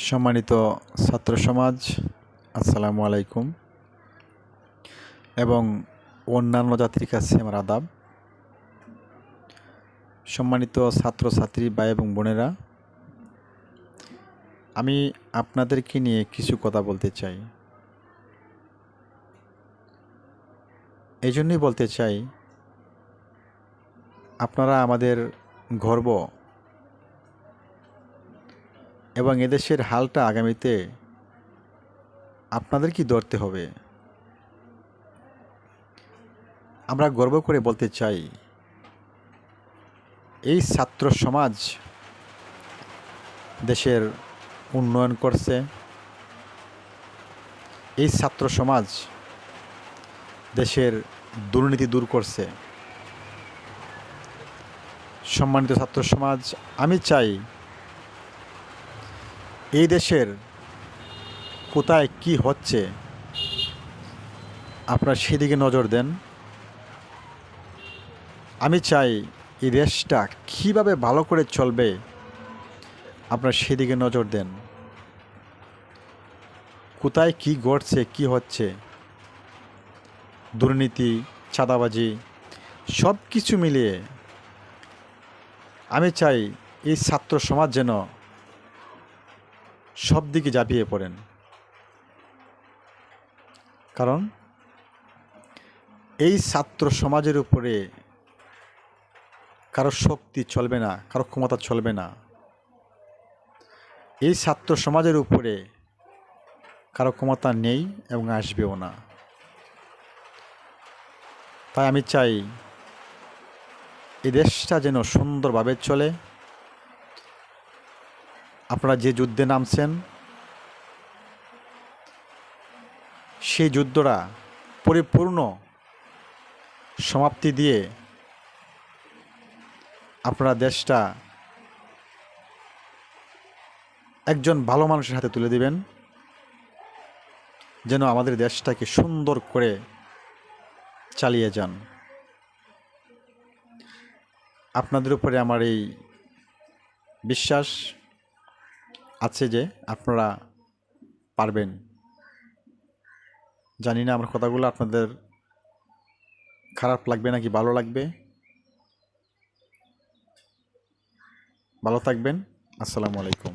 সম্মানিত ছাত্র সমাজ, আসসালামু আলাইকুম এবং অন্যান্য জাতির কাছে আমার আদাব। সম্মানিত ছাত্রছাত্রী ভাই এবং বোনেরা, আমি আপনাদেরকে নিয়ে কিছু কথা বলতে চাই। এই জন্যই বলতে চাই, আপনারা আমাদের গর্ব এবং এদেশের হালটা আগামীতে আপনাদেরকেই ধরতে হবে। আমরা গর্ব করে বলতে চাই, এই ছাত্র সমাজ দেশের উন্নয়ন করছে। এই ছাত্র সমাজ দেশের দুর্নীতি দূর করছে। সম্মানিত ছাত্র সমাজ, আমি চাই এই দেশের কোথায় কি হচ্ছে আপনারা সেদিকে নজর দেন। আমি চাই এই দেশটা কীভাবে ভালো করে চলবে আপনারা সেদিকে নজর দেন। কোথায় কি ঘটছে, কি হচ্ছে, দুর্নীতি, চাঁদাবাজি, সব কিছু মিলিয়ে আমি চাই এই ছাত্র সমাজ যেন সব দিকে ঝাঁপিয়ে পড়েন। কারণ এই ছাত্র সমাজের উপরে কারো শক্তি চলবে না, কারো ক্ষমতা চলবে না। এই ছাত্র সমাজের উপরে কারো ক্ষমতা নেই এবং আসবেও না। তাই আমি চাই এই দেশটা যেন সুন্দরভাবে চলে। আপনারা যে যুদ্ধে নামছেন, সেই যুদ্ধটা পরিপূর্ণ সমাপ্তি দিয়ে আপনারা দেশটা একজন ভালো মানুষের হাতে তুলে দিবেন, যেন আমাদের দেশটাকে সুন্দর করে চালিয়ে যান। আপনাদের উপরে আমার এই বিশ্বাস আছে যে আপনারা পারবেন। জানি না আমার কথাগুলো আপনাদের খারাপ লাগবে নাকি ভালো লাগবে। ভালো থাকবেন। আসসালামু আলাইকুম।